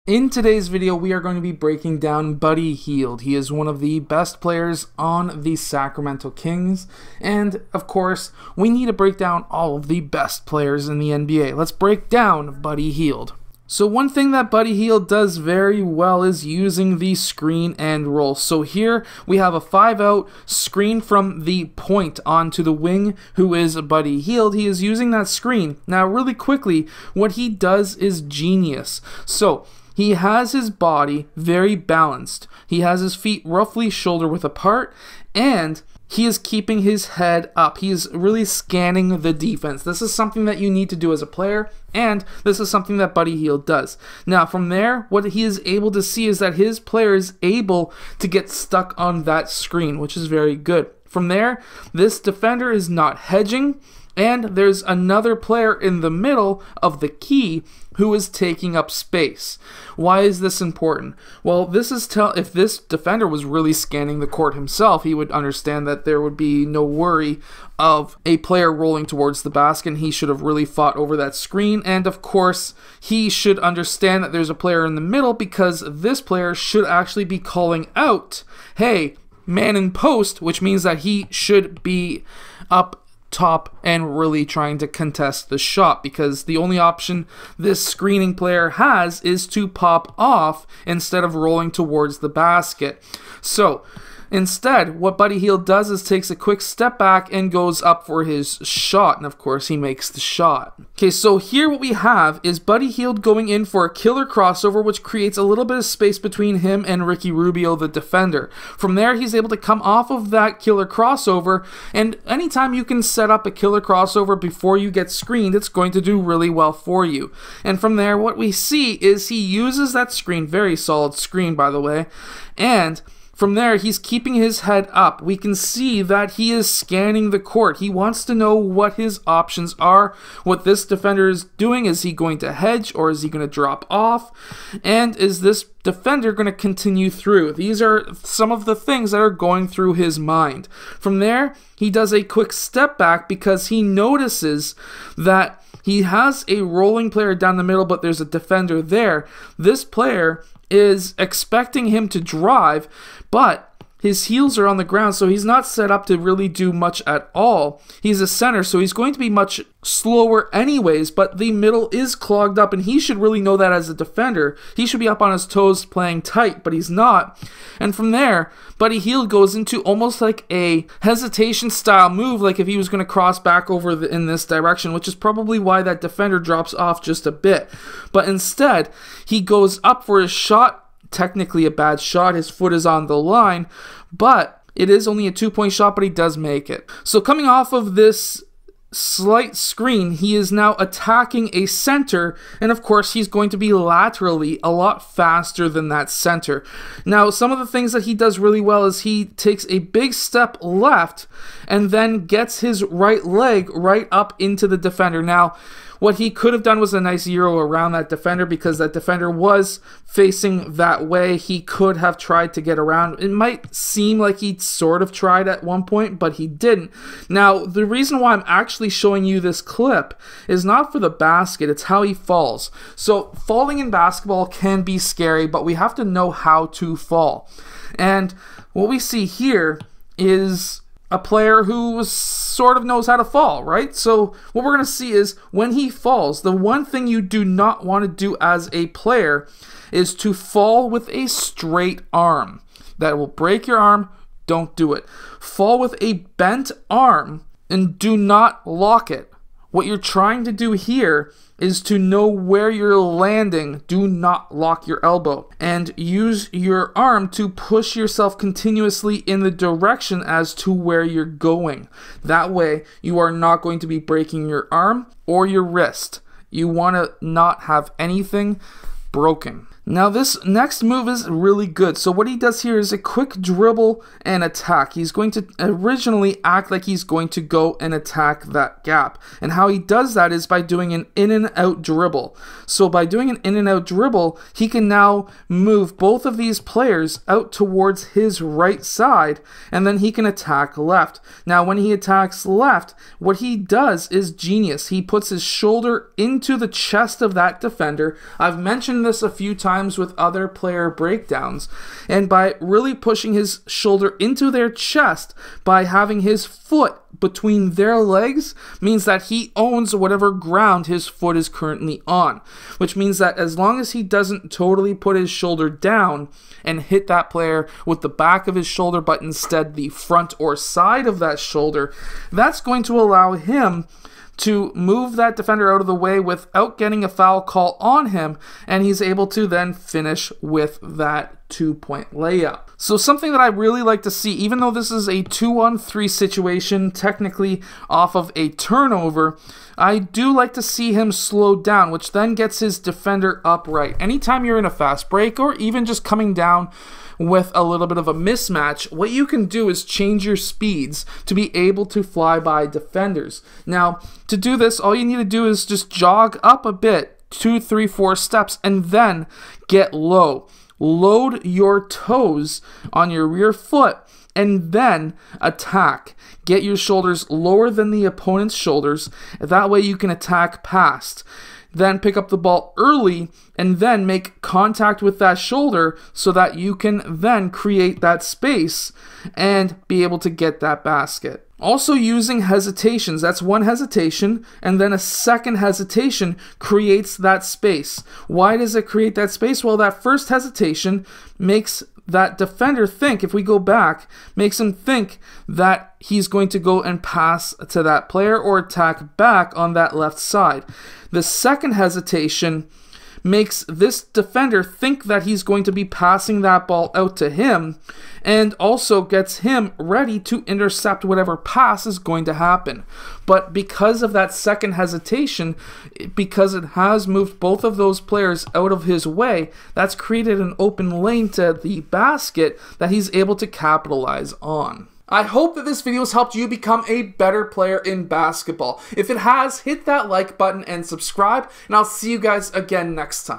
In today's video, we are going to be breaking down Buddy Hield. He is one of the best players on the Sacramento Kings, and of course, we need to break down all of the best players in the NBA. Let's break down Buddy Hield. So one thing that Buddy Hield does very well is using the screen and roll. So here we have a 5-out screen from the point onto the wing, who is Buddy Hield. He is using that screen. Now really quickly, what he does is genius. So he has his body very balanced. He has his feet roughly shoulder width apart, and he is keeping his head up. He is really scanning the defense. This is something that you need to do as a player, and this is something that Buddy Hield does. Now, from there, what he is able to see is that his player is able to get stuck on that screen, which is very good. From there, this defender is not hedging, and there's another player in the middle of the key who is taking up space. Why is this important? Well, this is if this defender was really scanning the court himself, he would understand that there would be no worry of a player rolling towards the basket, and he should have really fought over that screen. And of course, he should understand that there's a player in the middle, because this player should actually be calling out, hey, man in post, which means that he should be up top and really trying to contest the shot, because the only option this screening player has is to pop off instead of rolling towards the basket. So instead, what Buddy Hield does is takes a quick step back and goes up for his shot, and of course he makes the shot. Okay, so here what we have is Buddy Hield going in for a killer crossover, which creates a little bit of space between him and Ricky Rubio, the defender. From there, he's able to come off of that killer crossover, and anytime you can set up a killer crossover before you get screened, it's going to do really well for you. And from there, what we see is he uses that screen, very solid screen by the way, and from there, he's keeping his head up. We can see that he is scanning the court. He wants to know what his options are, what this defender is doing. Is he going to hedge, or is he going to drop off? And is this defender going to continue through? These are some of the things that are going through his mind. From there, he does a quick step back because he notices that he has a rolling player down the middle, but there's a defender there. This player is expecting him to drive, but his heels are on the ground, so he's not set up to really do much at all. He's a center, so he's going to be much slower anyways, but the middle is clogged up, and he should really know that as a defender. He should be up on his toes playing tight, but he's not. And from there, Buddy Hield goes into almost like a hesitation style move, like if he was going to cross back over in this direction, which is probably why that defender drops off just a bit. But instead, he goes up for his shot. Technically a bad shot, his foot is on the line, but it is only a 2-point shot, but he does make it. So coming off of this slight screen, he is now attacking a center, and of course he's going to be laterally a lot faster than that center. Now, some of the things that he does really well is he takes a big step left and then gets his right leg right up into the defender. Now, what he could have done was a nice Euro around that defender, because that defender was facing that way. He could have tried to get around. It might seem like he sort of tried at one point, but he didn't. Now, the reason why I'm actually showing you this clip is not for the basket, it's how he falls. So, falling in basketball can be scary, but we have to know how to fall. And what we see here is a player who sort of knows how to fall, right? So what we're going to see is when he falls, the one thing you do not want to do as a player is to fall with a straight arm. That will break your arm. Don't do it. Fall with a bent arm and do not lock it. What you're trying to do here is to know where you're landing. Do not lock your elbow, and use your arm to push yourself continuously in the direction as to where you're going. That way, you are not going to be breaking your arm or your wrist. You want to not have anything broken. Now this next move is really good. So what he does here is a quick dribble and attack. He's going to originally act like he's going to go and attack that gap. And how he does that is by doing an in and out dribble. So by doing an in and out dribble, he can now move both of these players out towards his right side, and then he can attack left. Now when he attacks left, what he does is genius. He puts his shoulder into the chest of that defender. I've mentioned this a few times with other player breakdowns, and by really pushing his shoulder into their chest by having his foot between their legs means that he owns whatever ground his foot is currently on, which means that as long as he doesn't totally put his shoulder down and hit that player with the back of his shoulder, but instead the front or side of that shoulder, that's going to allow him to move that defender out of the way without getting a foul call on him, and he's able to then finish with that 2-point layup. So something that I really like to see, even though this is a 2-on-3 situation, technically off of a turnover, I do like to see him slow down, which then gets his defender upright. Anytime you're in a fast break or even just coming down with a little bit of a mismatch, what you can do is change your speeds to be able to fly by defenders. Now, to do this, all you need to do is just jog up a bit, 2, 3, 4 steps, and then get low. Load your toes on your rear foot and then attack. Get your shoulders lower than the opponent's shoulders. That way you can attack past. Then pick up the ball early and then make contact with that shoulder so that you can then create that space and be able to get that basket. Also using hesitations, that's one hesitation, and then a second hesitation creates that space. Why does it create that space? Well, that first hesitation makes that defender think, if we go back, makes him think that he's going to go and pass to that player or attack back on that left side. The second hesitation makes this defender think that he's going to be passing that ball out to him, and also gets him ready to intercept whatever pass is going to happen. But because of that second hesitation, because it has moved both of those players out of his way, that's created an open lane to the basket that he's able to capitalize on. I hope that this video has helped you become a better player in basketball. If it has, hit that like button and subscribe, and I'll see you guys again next time.